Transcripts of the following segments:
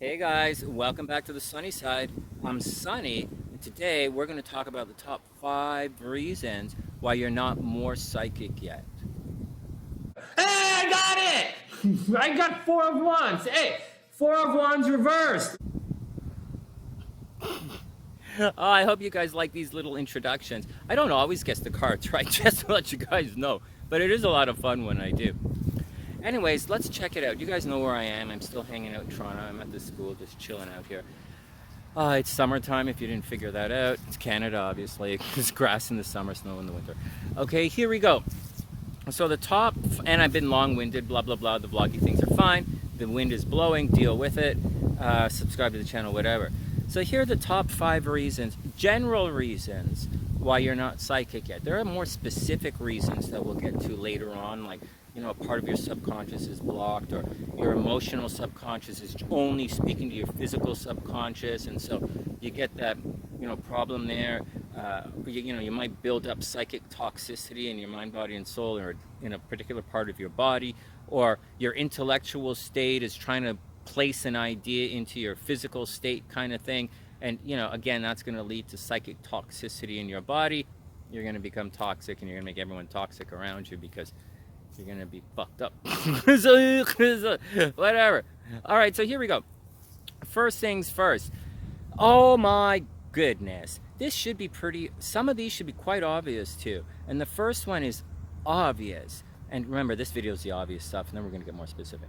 Hey guys, welcome back to the sunny side. I'm Sunny, and today we're going to talk about the top 5 reasons why you're not more psychic yet. Hey, I got it! I got four of wands. Hey, four of wands reversed. Oh, I hope you guys like these little introductions. I don't always guess the cards right, just to let you guys know, but it is a lot of fun when I do. Anyways, let's check it out. You guys know where I am. I'm still hanging out in Toronto. I'm at the school, just chilling out here. It's summertime, if you didn't figure that out. It's Canada, obviously. There's grass in the summer, snow in the winter. Okay, here we go. So the top, and I've been long-winded, blah, blah, blah. The vloggy things are fine. The wind is blowing, deal with it. Subscribe to the channel, whatever. So here are the top 5 reasons, general reasons, why you're not psychic yet. There are more specific reasons that we'll get to later on, like, you know, a part of your subconscious is blocked, or your emotional subconscious is only speaking to your physical subconscious, and so you get that, you know, problem there. You might build up psychic toxicity in your mind, body, and soul, or in a particular part of your body, or your intellectual state is trying to place an idea into your physical state, kind of thing. And, you know, again, that's going to lead to psychic toxicity in your body. You're going to become toxic, and you're going to make everyone toxic around you because you're going to be fucked up. So, whatever. All right, so here we go. First things first. Oh my goodness. This should be some of these should be quite obvious too. And the first one is obvious. And remember, this video is the obvious stuff, and then we're going to get more specific.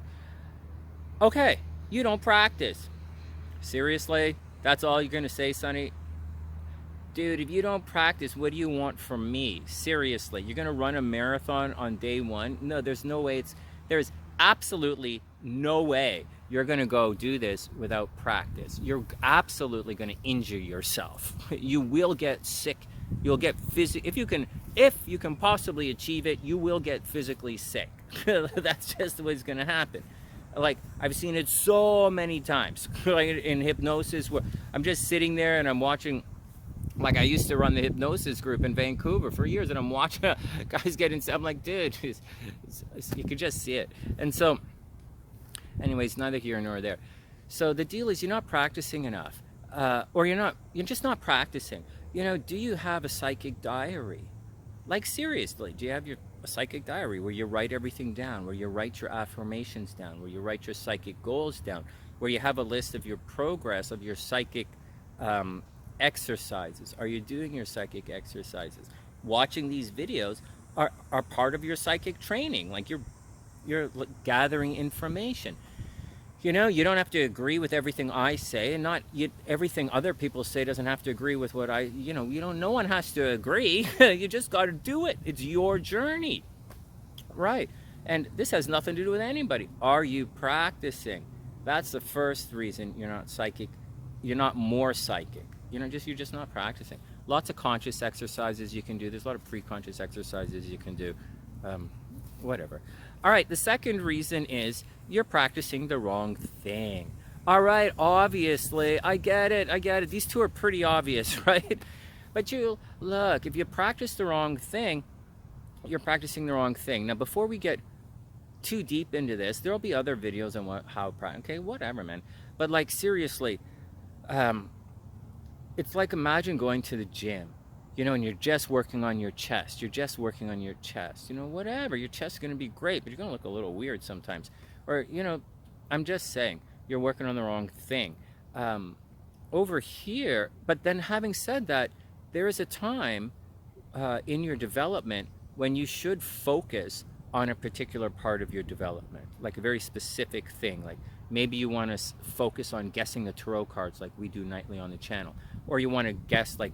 Okay, you don't practice. Seriously? That's all you're going to say, Sonny? Dude, if you don't practice, what do you want from me? Seriously, you're going to run a marathon on day 1? No, there's no way. There's absolutely no way you're going to go do this without practice. You're absolutely going to injure yourself. You will get sick. You'll get if you can possibly achieve it, you will get physically sick. That's just what's going to happen. Like, I've seen it so many times, like in hypnosis, where I'm just sitting there and I'm watching. Like, I used to run the hypnosis group in Vancouver for years, and I'm watching guys get inside. I'm like, dude, you could just see it. And so, anyways, neither here nor there. So the deal is, you're not practicing enough, or you're just not practicing. You know, do you have a psychic diary? Like, seriously, do you have a psychic diary where you write everything down, where you write your affirmations down, where you write your psychic goals down, where you have a list of your progress of your psychic exercises? Are you doing your psychic exercises? Watching these videos are part of your psychic training. Like, you're gathering information. You know, you don't have to agree with everything I say, and everything other people say doesn't have to agree with what no one has to agree. You just got to do it. It's your journey. Right. And this has nothing to do with anybody. Are you practicing? That's the first reason you're not psychic. You're not more psychic. You're just not practicing. Lots of conscious exercises you can do. There's a lot of pre-conscious exercises you can do. Whatever. All right, the second reason is you're practicing the wrong thing. All right, obviously, I get it. These two are pretty obvious, right? But look, if you practice the wrong thing, you're practicing the wrong thing. Now, before we get too deep into this, there'll be other videos on how practice. Okay, whatever, man. But, like, seriously, it's like, imagine going to the gym, you know, and you're just working on your chest. You're just working on your chest. You know, whatever. Your chest's going to be great, but you're going to look a little weird sometimes. Or, you know, I'm just saying, you're working on the wrong thing. Over here, but then having said that, there is a time in your development when you should focus on a particular part of your development, like a very specific thing. Like, maybe you want to focus on guessing the tarot cards like we do nightly on the channel. Or you want to guess, like,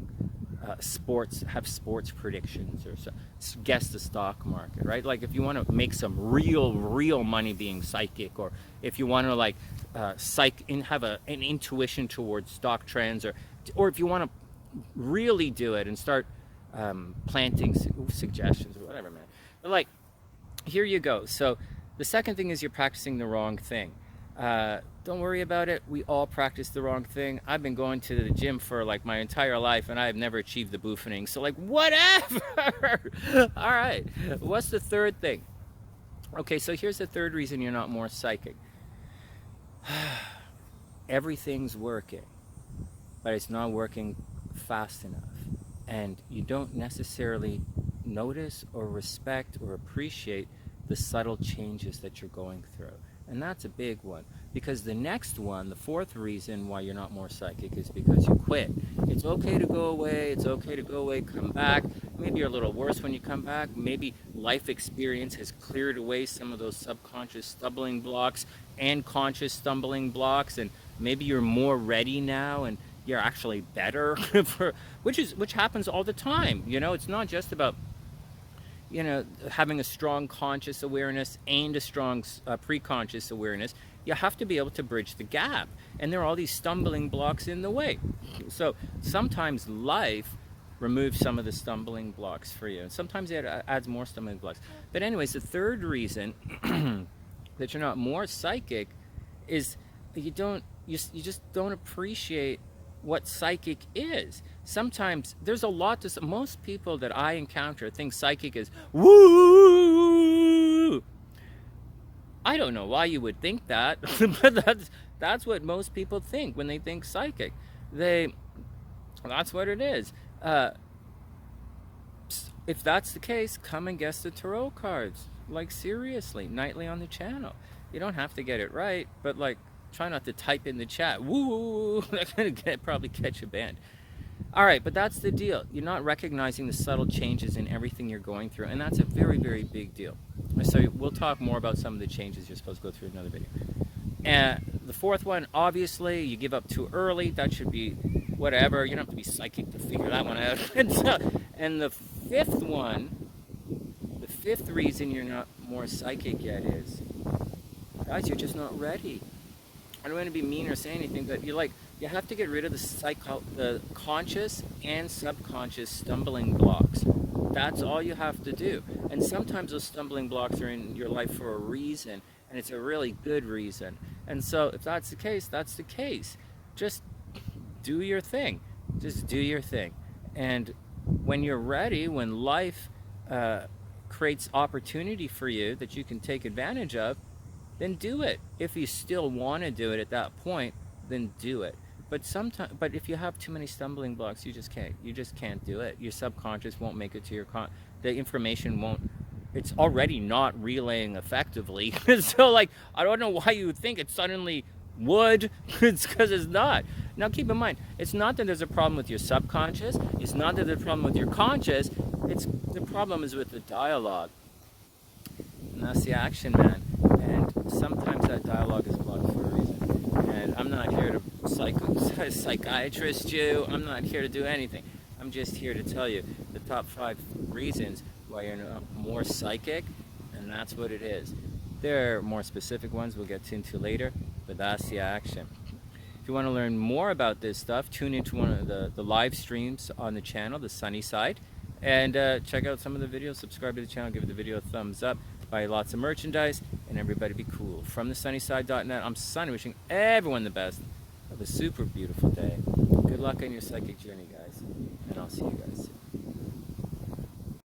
have sports predictions, or guess the stock market, right? Like, if you want to make some real money being psychic, or if you want to, like, have an intuition towards stock trends, or if you want to really do it and start planting suggestions or whatever, man. But, like, here you go. So the second thing is you're practicing the wrong thing. Don't worry about it. We all practice the wrong thing. I've been going to the gym for, like, my entire life, and I've never achieved the boofening. So, like, whatever. All right. What's the third thing? Okay, so here's the third reason you're not more psychic. everything's working, but it's not working fast enough. And you don't necessarily notice or respect or appreciate the subtle changes that you're going through. And that's a big one, because the next one, the fourth reason why you're not more psychic, is because you quit. It's okay to go away, it's okay to go away, come back. Maybe you're a little worse when you come back. Maybe life experience has cleared away some of those subconscious stumbling blocks and conscious stumbling blocks, and maybe you're more ready now and you're actually better for, which happens all the time. You know, it's not just about, you know, having a strong conscious awareness and a strong preconscious awareness. You have to be able to bridge the gap, and there are all these stumbling blocks in the way. So sometimes life removes some of the stumbling blocks for you, and sometimes it adds more stumbling blocks. But anyways, the third reason that you're not more psychic is you just don't appreciate what psychic is. Sometimes there's a lot to, most people that I encounter think psychic is woo. I don't know why you would think that, but that's what most people think when they think psychic. That's what it is. If that's the case, come and guess the tarot cards. Like, seriously, nightly on the channel. You don't have to get it right, but like, try not to type in the chat, woo, that's gonna probably catch you banned. All right, but that's the deal. You're not recognizing the subtle changes in everything you're going through, and that's a very, very big deal. So we'll talk more about some of the changes you're supposed to go through in another video. And the fourth one, obviously, you give up too early. That should be whatever. You don't have to be psychic to figure that one out. And the fifth one, the fifth reason you're not more psychic yet is, guys, you're just not ready. I don't want to be mean or say anything, but you have to get rid of the conscious and subconscious stumbling blocks. That's all you have to do. And sometimes those stumbling blocks are in your life for a reason, and it's a really good reason. And so if that's the case, that's the case. Just do your thing. Just do your thing. And when you're ready, when life creates opportunity for you that you can take advantage of, then do it. If you still want to do it at that point, then do it. But if you have too many stumbling blocks, you just can't do it. Your subconscious won't make it to your the information won't. It's already not relaying effectively. So like, I don't know why you would think it suddenly would. It's because it's not. Now keep in mind, it's not that there's a problem with your subconscious. It's not that there's a problem with your conscious. The problem is with the dialogue. And that's the action, man. And sometimes that dialogue is blocked for a reason. And I'm not here to psychiatrist you. I'm not here to do anything. I'm just here to tell you the top 5 reasons why you're not more psychic, and that's what it is. There are more specific ones we'll get into later, but that's the action. If you want to learn more about this stuff, tune into one of the live streams on the channel, TheSunnySide, and check out some of the videos. Subscribe to the channel, give the video a thumbs up, buy lots of merchandise, and everybody be cool. From TheSunnySide.net, I'm Sunny, wishing everyone the best. Have a super beautiful day. Good luck on your psychic journey, guys, and I'll see you guys soon.